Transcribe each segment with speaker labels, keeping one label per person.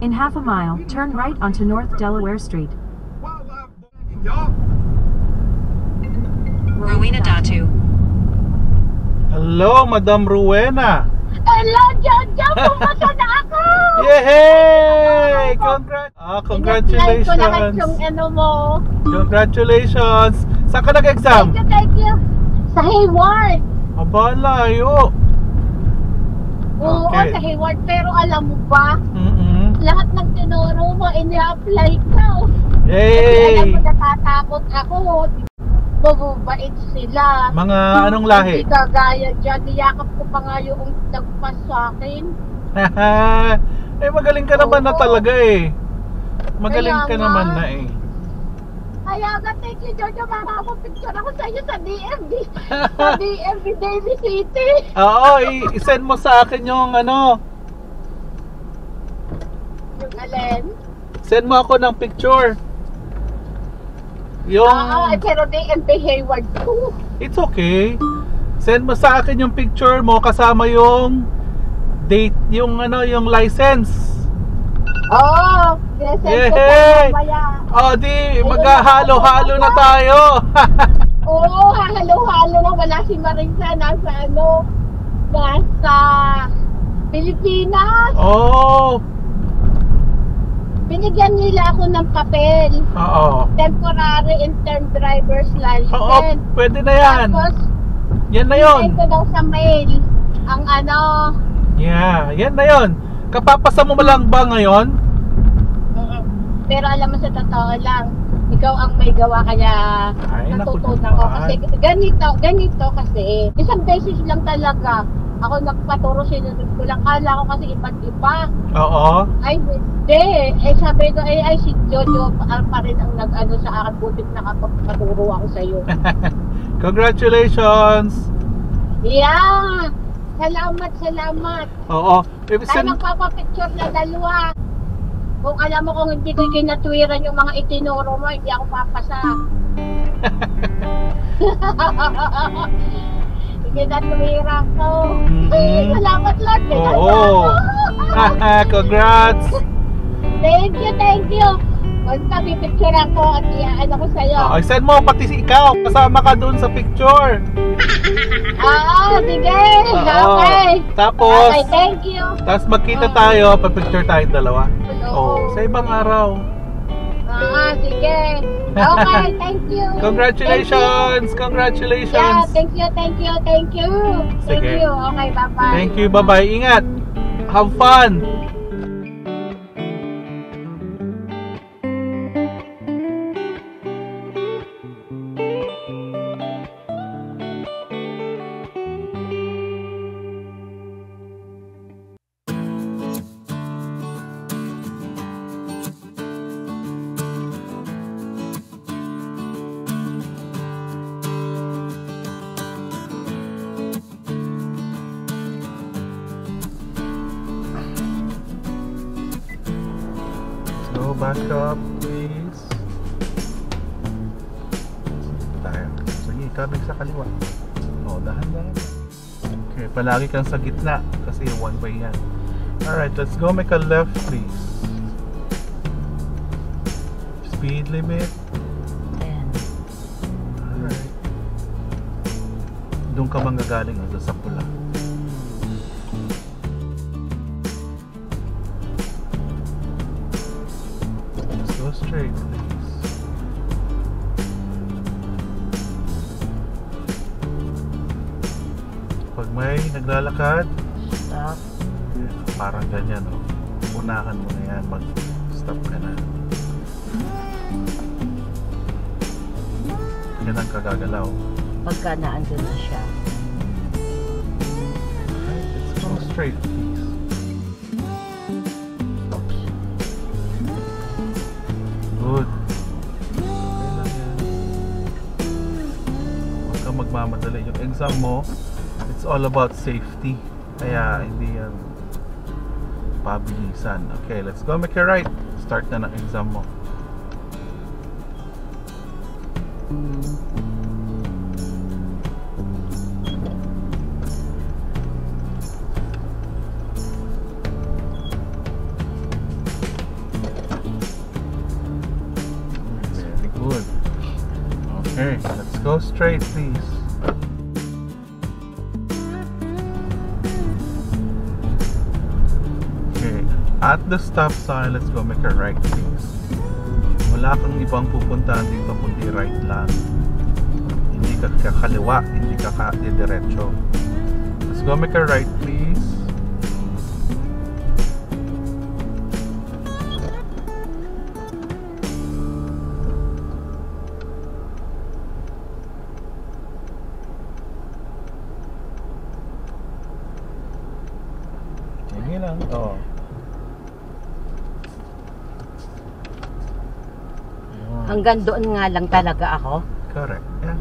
Speaker 1: In half a mile, turn right onto North Delaware Street. Rowena Datu.
Speaker 2: Hello, Madam Rowena.
Speaker 3: Hello, Jojo! Pumunta na ako!
Speaker 2: Yay! Congratulations!
Speaker 3: Ko lahat yung ano mo.
Speaker 2: Congratulations! Saan ka nag-exam?
Speaker 3: Thank you. Sa Hayward.
Speaker 2: Aba, layo.
Speaker 3: Oo,
Speaker 2: Okay.
Speaker 3: sa Hayward. Pero alam mo ba,
Speaker 2: Mm-mm.
Speaker 3: lahat ng tinuro mo, ini-apply ko.
Speaker 2: Yay!
Speaker 3: Kasi alam mo, natatakot ako. Mabubait sila.
Speaker 2: Mga anong lahi?
Speaker 3: Hindi kagaya dyan. Niyakap ko pa nga yung nagpas sa akin.
Speaker 2: Eh, magaling ka naman na talaga eh. Magaling
Speaker 3: Kaya
Speaker 2: ka
Speaker 3: nga.
Speaker 2: naman na eh.
Speaker 3: Kaya nga, thank you, Jojo. Makakapicture ako sa iyo sa DMV. Sa DMV Daily City.
Speaker 2: Oo, i-send mo sa akin yung ano.
Speaker 3: Yung alin?
Speaker 2: Send mo ako ng picture. Yung...
Speaker 3: Pero DMV Hayward too.
Speaker 2: It's okay. Send mo sa akin yung picture mo kasama yung date, yung ano, yung license.
Speaker 3: Oo. Send ko
Speaker 2: Yay!
Speaker 3: pa mamaya.
Speaker 2: Oh, di maghahalo-halo na tayo.
Speaker 3: Oo, halo-halo na. Wala si Marisa. Nasa Pilipinas.
Speaker 2: Oh.
Speaker 3: Binigyan nila ako ng papel.
Speaker 2: Oo.
Speaker 3: Temporary intern driver's license.
Speaker 2: Oo, pwede na yan.
Speaker 3: Tapos,
Speaker 2: Yan na yon.
Speaker 3: send ko daw sa mail. Ang ano,
Speaker 2: Yeah, yan na yon. Kapapasa mo lang ba ngayon?
Speaker 3: pero alam mo sa totoo lang, ikaw ang may gawa kaya
Speaker 2: Ay, naku
Speaker 3: natutunan ko.
Speaker 2: naman.
Speaker 3: Kasi ganito kasi, isang beses lang talaga ako nagpaturo, sinunod ko lang. Kala ko kasi iba't iba.
Speaker 2: Oo.
Speaker 3: Ay, hindi. Eh, sabi ko, ay si Jojo pa rin ang nag-ano sa akin. Butik nakapagpaturo ako sa iyo.
Speaker 2: Congratulations.
Speaker 3: Yeah! Salamat.
Speaker 2: Oo.
Speaker 3: Tayo magpapapicture na dalawa. Kung alam mo kung hindi ko kinatwiran yung mga itinuro mo, hindi ako papasa. Kinatwiran ko. Salamat lang.
Speaker 2: Oo. Congrats.
Speaker 3: Thank you. Basta pipicturean ko at ano ko sa'yo.
Speaker 2: Send mo pati si ikaw. Kasama ka dun sa picture.
Speaker 3: Sige.
Speaker 2: Oo.
Speaker 3: Okay.
Speaker 2: Tapos,
Speaker 3: Okay, thank you.
Speaker 2: tapos magkita tayo, papicture tayo dalawa.
Speaker 3: Oo.
Speaker 2: Sa ibang araw.
Speaker 3: Sige. Okay, thank you.
Speaker 2: Congratulations!
Speaker 3: Yeah,
Speaker 2: Congratulations!
Speaker 3: thank you. Thank
Speaker 2: Sige.
Speaker 3: you. Okay, bye-bye.
Speaker 2: Thank you, bye-bye. Ingat! Have fun! So, back up, please. Tayo. Sige, kabig sa kaliwa. Dahan-dahan. Okay, palagi kang sa gitna kasi one way yan. Alright, let's go make a left, please. Speed limit. Alright. Doon ka manggagaling sa pula. Go straight, please. Pag may naglalakad,
Speaker 3: Stop.
Speaker 2: parang ganyan, unahan mo na yan, mag-stop ka na. Yan ang kagagalaw.
Speaker 3: Pagka naandun na siya.
Speaker 2: Alright, let's go straight, please. Good. Okay lang yan. Huwag kang magmamadali. Yung exam mo, it's all about safety. Kaya hindi yan pabilisan. Okay, let's go make a right. Start na ng exam mo. Okay, let's go straight, please. Okay, at the stop sign, let's go make a right, please. Wala kang ibang pupuntahan dito kundi right lang. Hindi ka kakaliwa, hindi ka diretso. Let's go make a right, please. Sige lang. Oh.
Speaker 4: Hanggang doon nga lang talaga ako.
Speaker 2: Correct. Yeah.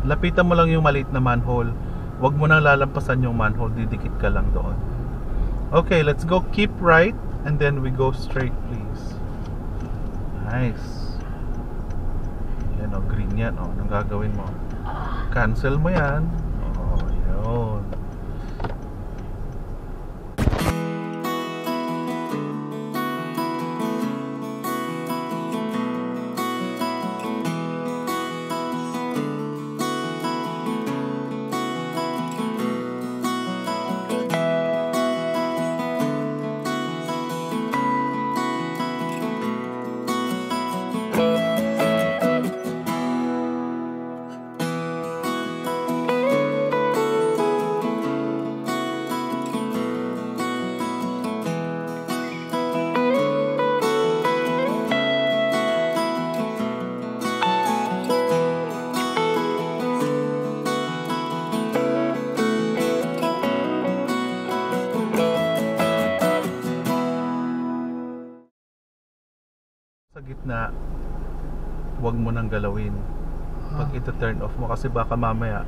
Speaker 2: Lapitan mo lang yung maliit na manhole. Huwag mo nang lalampasan yung manhole. Didikit ka lang doon. Okay, let's go keep right and then we go straight, please. Nice. Yan o, green yan o. Anong gagawin mo? Cancel mo yan. Oh, yun. Sa gitna, huwag mo nang galawin pag ito-turn off mo kasi baka mamaya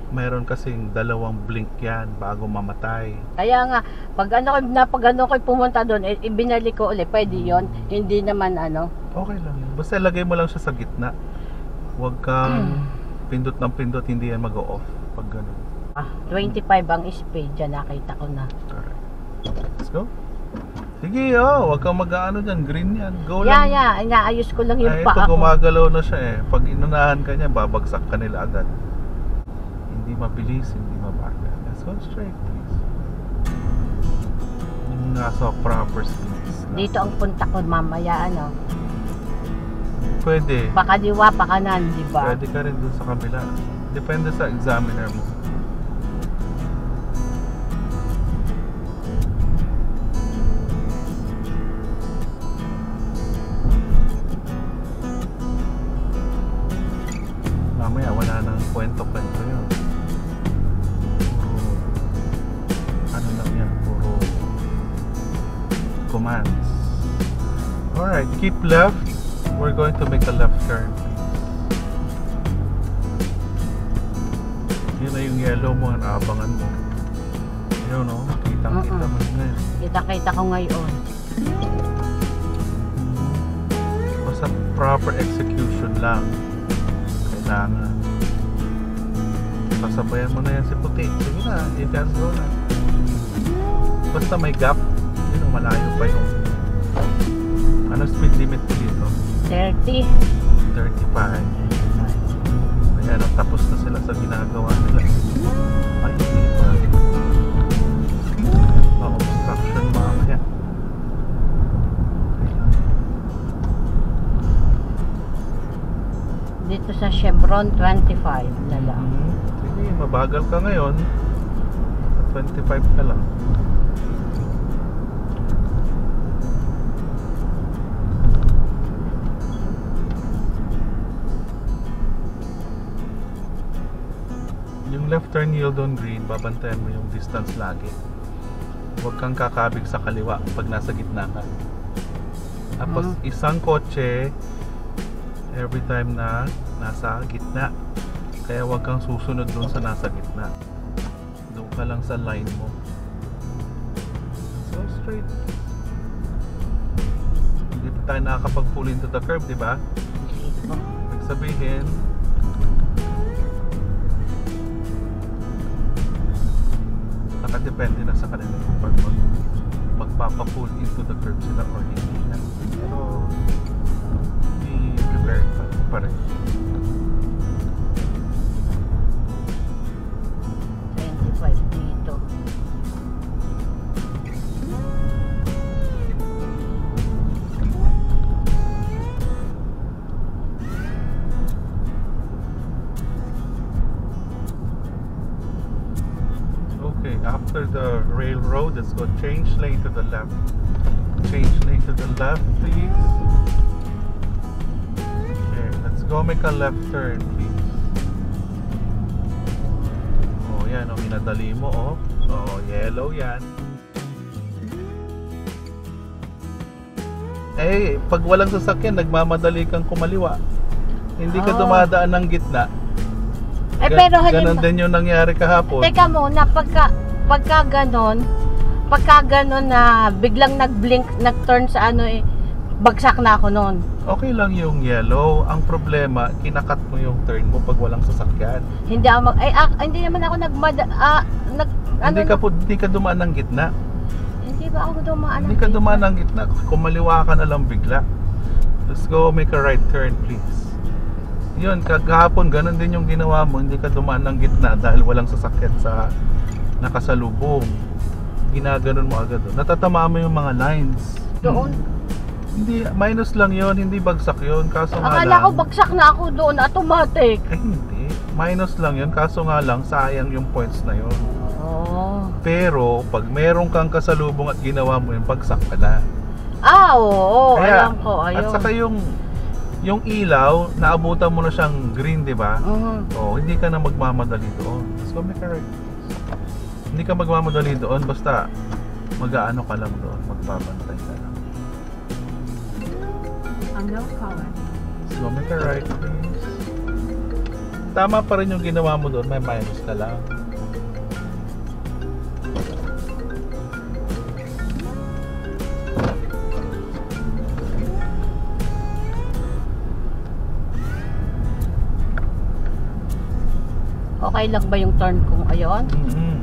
Speaker 2: mayroon kasing dalawang blink yan bago mamatay.
Speaker 4: Kaya nga, pag ano ko pumunta doon, ibinalik ko ulit, pwede yon. Hindi naman ano.
Speaker 2: Okay lang yun. Basta lagay mo lang siya sa gitna. Huwag kang pindot ng pindot, hindi yan mag-o-off pag gano'n.
Speaker 4: 25 ang speed, dyan nakita ko na.
Speaker 2: Correct. Let's go. Sige, huwag kang mag-ano dyan, green yan. Go lang.
Speaker 4: Inaayos ko lang yung
Speaker 2: Ay,
Speaker 4: paa
Speaker 2: ito
Speaker 4: ko.
Speaker 2: gumagalaw na siya eh. Pag inunahan ka niya, babagsak ka nila agad. Hindi mabilis, hindi mabagal. Let's go straight, please. Yung nasa proper speeds lang.
Speaker 4: Dito ang punta ko mamaya, ano.
Speaker 2: Pwede.
Speaker 4: Pakaliwa, pakanan, di ba?
Speaker 2: Pwede ka rin dun sa kabila. Depende sa examiner mo. Mamaya wala nang kwento-kwento yun. Puro ano lang yan, puro commands. Alright, keep left. We're going to make a left turn, please. Yun na yung yellow mo, naabangan mo. Yun o, kitang-kita mo ngayon.
Speaker 4: Kita-kita ko ngayon.
Speaker 2: Basta proper execution lang. Kailangan. Pasabayan mo na yan si puti. Sige na, i-fast go na. Basta may gap, yun o, malayo pa yung ano speed limit ko dito?
Speaker 4: 30.
Speaker 2: 35. Ayan, tapos na sila sa ginagawa nila. Ay, hindi pa. Obstruction mamaya.
Speaker 4: Dito sa Chevron, 25 na lang.
Speaker 2: Sige, mabagal ka ngayon. 25 ka lang. Yung left turn yield on green, babantayan mo yung distance lagi. Huwag kang kakabig sa kaliwa pag nasa gitna ka. Tapos isang kotse every time na nasa gitna. Kaya huwag kang susunod dun sa nasa gitna. Doon ka lang sa line mo. So straight. Hindi pa tayo nakakapag-pull into the curb, di ba? Ibig sabihin, nakadepende na sa kanila kung magpapapull into the curb sila or hindi na. Pero be prepared pa rin. after the railroad. Let's go change lane to the left. Change lane to the left, please. Okay, let's go make a left turn, please. Oh, yan. Oh, minadali mo, oh. Oh, yellow yan. Eh, pag walang sasakyan, nagmamadali kang kumaliwa. Hindi ka
Speaker 4: Oh.
Speaker 2: dumadaan ng gitna.
Speaker 4: Eh, pero
Speaker 2: Ganon din yung nangyari kahapon.
Speaker 4: Teka muna, pagka ganon na biglang nag-blink, nag-turn sa ano eh, bagsak na ako noon.
Speaker 2: Okay lang yung yellow. Ang problema, kinakat mo yung turn mo pag walang sasakyan.
Speaker 4: Hindi ako hindi naman ako
Speaker 2: Hindi ka dumaan ng gitna.
Speaker 4: Hindi ba ako dumaan?
Speaker 2: Hindi ka dumaan ng gitna. Kumaliwa ka na lang bigla. Let's go make a right turn, please. Yun, kagahapon, ganun din yung ginawa mo. Hindi ka dumaan ng gitna dahil walang sasakyan sa nakasalubong. Ginaganon mo agad doon. Natatamaan mo yung mga lines.
Speaker 4: Doon.
Speaker 2: Hindi, minus lang yon, hindi bagsak yon. Kaso nga
Speaker 4: Akala ko
Speaker 2: lang,
Speaker 4: bagsak na ako doon, automatic.
Speaker 2: eh hindi. Minus lang yon, kaso nga lang, sayang yung points na yon.
Speaker 4: Oh.
Speaker 2: Pero, pag meron kang kasalubong at ginawa mo yung bagsak ka na.
Speaker 4: Oo,
Speaker 2: Kaya,
Speaker 4: alam ko, ayun.
Speaker 2: at saka yung ilaw, naabutan mo na siyang green, di ba? Oh, hindi ka na magmamadali doon. Let's go make a right. Hindi ka magmamadali doon, basta mag-aano ka lang doon, magbabantay ka lang.
Speaker 1: Unknown caller.
Speaker 2: Let's go make a right, please. Tama pa rin yung ginawa mo doon, may minus ka lang.
Speaker 4: Okay lang ba yung turn kong ayon?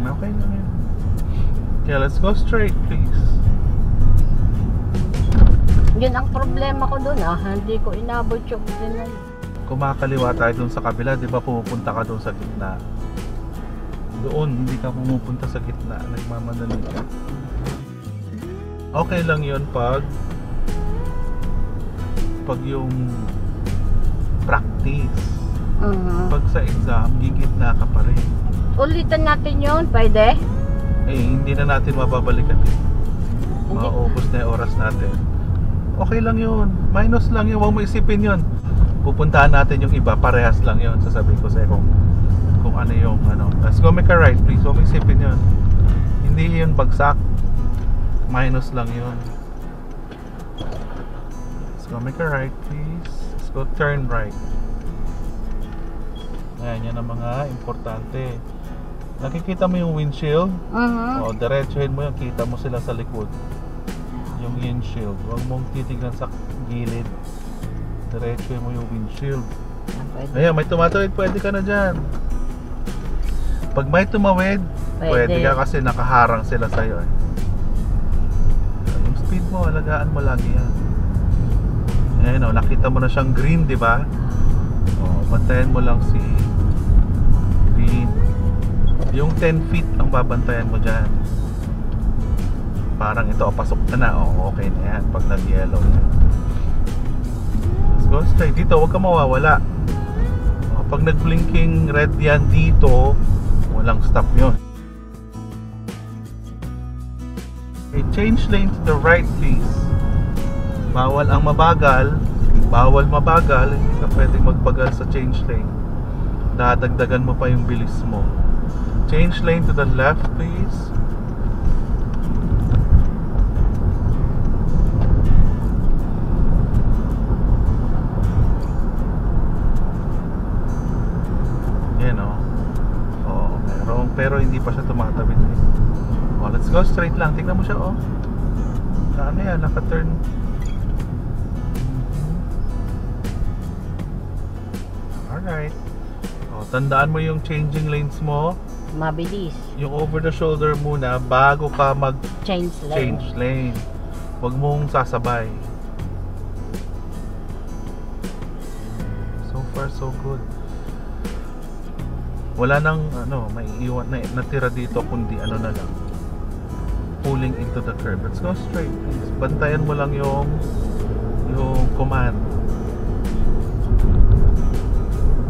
Speaker 2: Okay lang yun. Okay, let's go straight, please.
Speaker 4: Yun ang problema ko doon hindi ko inabot yung din.
Speaker 2: Kumakaliwa tayo dun sa kabila, di ba pumupunta ka dun sa gitna? Doon, hindi ka pumupunta sa gitna, nagmamadali ka. Okay lang yun pag yung practice. Pag sa exam, gigitna ka pa rin.
Speaker 4: Ulitan natin yun, pwede?
Speaker 2: Eh, hindi na natin mababalikan. Maubos na yung oras natin. Okay lang yun. Minus lang yun. Huwag mo isipin yun. Pupuntahan natin yung iba. Parehas lang yun. Sasabihin ko sa'yo kung ano yung ano. Let's go make a right, please. Huwag mo isipin yun. Hindi yun bagsak. Minus lang yun. Let's go make a right, please. Let's go turn right. Ayan, yan ang mga importante. Nakikita mo yung windshield? O, diretsuhin mo yun. Kita mo sila sa likod. Yung windshield. Huwag mong titignan sa gilid. Diretsuhin mo yung windshield. Ayan, may tumawid. Pwede ka na dyan. Pag may tumawid, pwede ka kasi nakaharang sila sa'yo. Yung speed mo, alagaan mo lagi yan. Ayan o, nakita mo na siyang green, di ba? O, bantayan mo lang si green. Yung 10 feet ang babantayan mo dyan. Parang ito, pasok ka na. O, okay na yan pag nag-yellow yan. Let's go straight. Dito, huwag ka mawawala. O, pag nag-blinking red yan dito, walang stop yun. Okay, change lane to the right, please. Bawal ang mabagal. Bawal mabagal. Hindi ka pwedeng magbagal sa change lane. Dadagdagan mo pa yung bilis mo. Change lane to the left, please. Yan o. Oh, meron. Pero hindi pa siya tumatawid. Oh, let's go straight lang. Tingnan mo siya, oh. Ano yan? Naka-turn. Alright. Oh, tandaan mo yung changing lanes mo.
Speaker 4: Mabilis.
Speaker 2: Yung over the shoulder muna bago ka
Speaker 4: Change lane.
Speaker 2: change lane. Huwag mong sasabay. So far so good. Wala nang may iwan na natira dito kundi ano na lang. Pulling into the curb. Let's go straight, please. Bantayan mo lang yung command.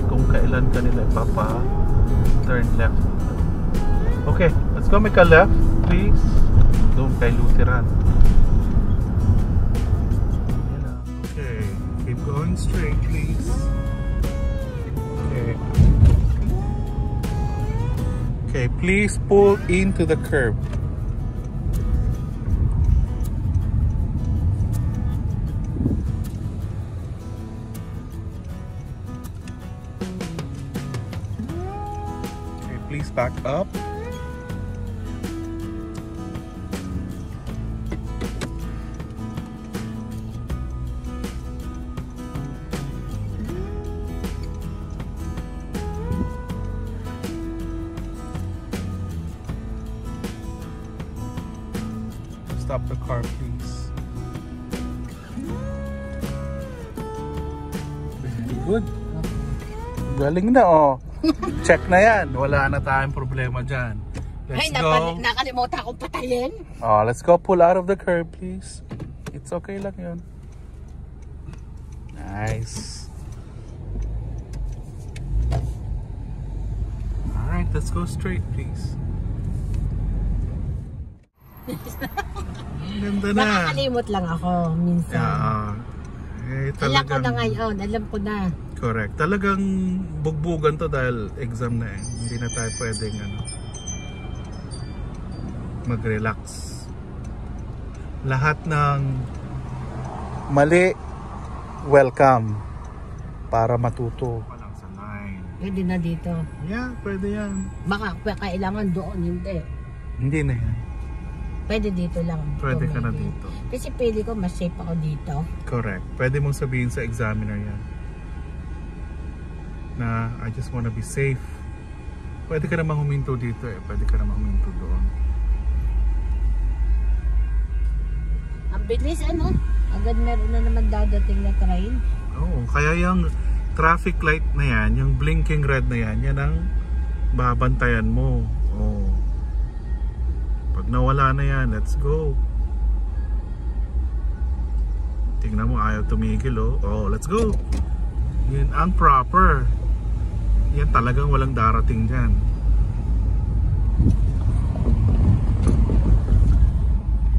Speaker 2: Kung kailan ka nila turn left. Okay, let's Let's go make a left, please. Doon kay Lutheran. Okay, keep going straight, please. Okay. Okay, please pull into the curb. Okay, please back up. Stop the car, please. Very good. Galing na, oh. Check na yan. Wala na tayong problema dyan. Let's go.
Speaker 4: Nakalimutan akong patayin.
Speaker 2: Oh, let's go pull out of the curb, please. It's okay lang yun. Nice. Alright, let's go straight, please. Ganda na.
Speaker 4: Nakakalimot lang ako minsan.
Speaker 2: Yeah.
Speaker 4: Alam ko na ngayon, alam ko na.
Speaker 2: Correct. Talagang bugbugan to dahil exam na eh. Hindi na tayo pwedeng mag-relax. Lahat ng mali, welcome. Para matuto. Walang sa line.
Speaker 4: Pwede na dito.
Speaker 2: Yeah, pwede yan.
Speaker 4: Baka kailangan doon, hindi.
Speaker 2: Hindi na yan.
Speaker 4: Pwede dito lang.
Speaker 2: Pwede ka na
Speaker 4: maybe.
Speaker 2: dito.
Speaker 4: Kasi pili ko, mas safe ako dito.
Speaker 2: Correct. Pwede mong sabihin sa examiner yan. Na, I just wanna be safe. Pwede ka namang huminto dito eh. Pwede ka namang huminto doon.
Speaker 4: Ang bilis, ano? Agad meron na naman dadating na train.
Speaker 2: Oo. Kaya yung traffic light na yan, yung blinking red na yan, yan ang babantayan mo. Oo. Pag nawala na yan, let's go. Tingnan mo, ayaw tumigil, oh. Oh, let's go. Yan ang proper. Yan talagang walang darating dyan.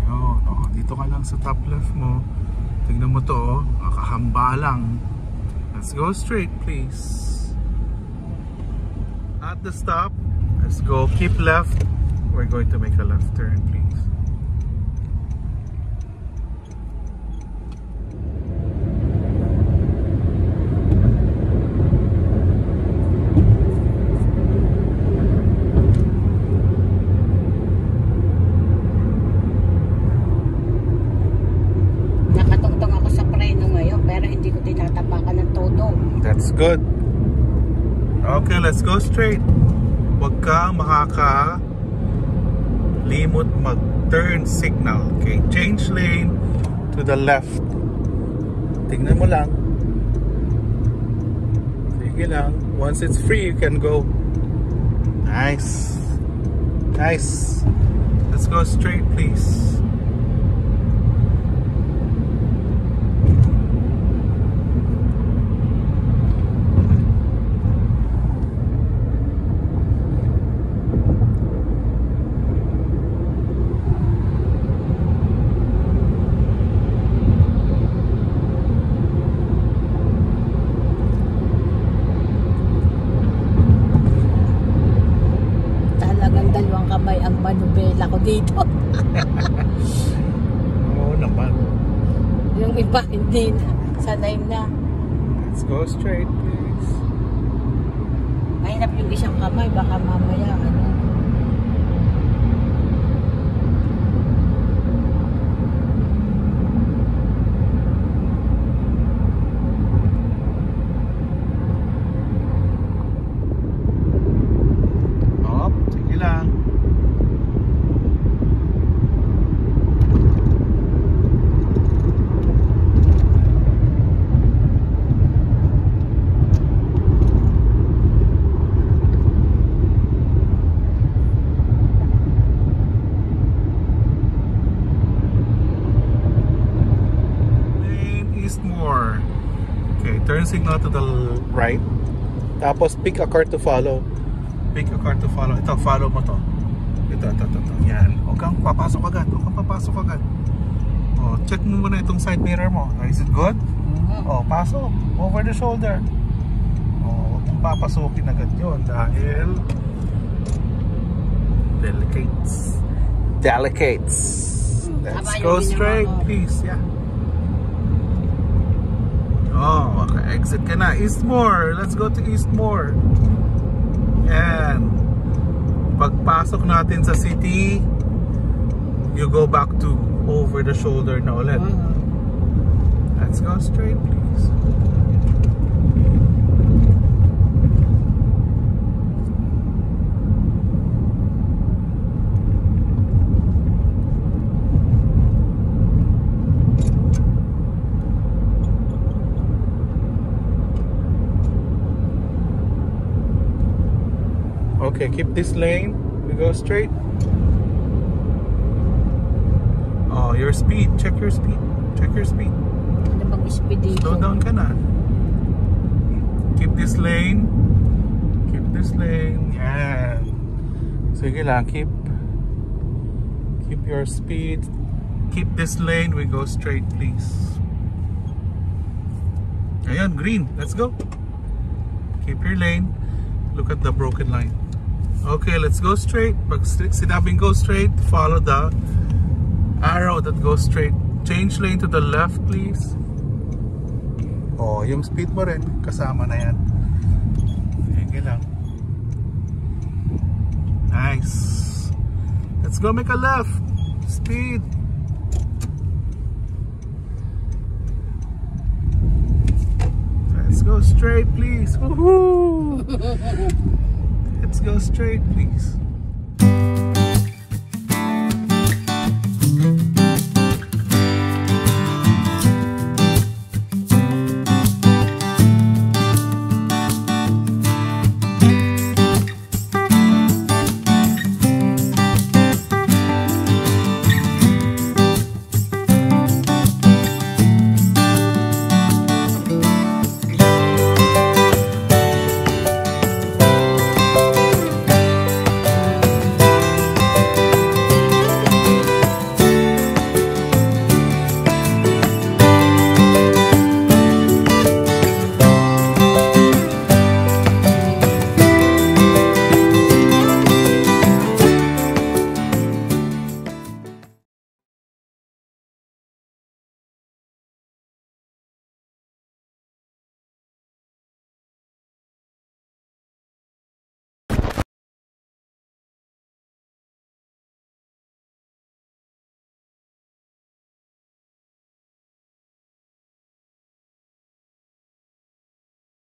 Speaker 2: Yun, oh. Dito ka lang sa top left mo. Tingnan mo to, oh. Nakahamba lang. Let's go straight, please. At the stop, let's go. Keep left. We're going to make a left turn, please.
Speaker 4: Nakatungtong ako sa preno ngayon, pero hindi ko tinatapakan ng todo.
Speaker 2: That's good. Okay, let's go straight. Huwag kang limot mag-turn signal. Okay, change lane to the left. Tingnan mo lang. Sige lang. Once it's free, you can go. Nice. Nice. Let's go straight, please.
Speaker 4: Kamay ang manubela ko dito.
Speaker 2: Oo naman.
Speaker 4: Yung iba hindi na. Sanay na.
Speaker 2: Let's go straight, please.
Speaker 4: Mahirap yung isang kamay. Baka mamaya ano.
Speaker 2: Up. Sige lang. Okay, turn signal to the right. Tapos pick a car to follow. Pick a car to follow. Ito, follow mo to. Ito. Yan. Huwag kang papasok agad. Oh, check mo muna itong side mirror mo. Is it good? Oh, pasok. Over the shoulder. Oh, huwag mong papasukin agad yun dahil delicates. Let's go straight, please. Yeah. Oh, okay. Exit ka na. Eastmore. Let's go to Eastmore. Yan. Pagpasok natin sa city, you go back to over the shoulder na ulit. Let's go straight, please. Okay, keep this lane. We go straight. Oh, your speed. Check your speed.
Speaker 4: Ano bang speed dito?
Speaker 2: Slow down ka na. Keep this lane. Yan. Sige lang. Keep your speed. Keep this lane. We go straight, please. Ayan, green. Let's go. Keep your lane. Look at the broken line. Okay, let's go straight. Pag sinabing go straight, follow the arrow that goes straight. Change lane to the left, please. Oh, yung speed mo rin, kasama na yan. Sige lang. Nice. Let's go make a left. Speed. Let's go straight, please. Woohoo! Let's go straight, please.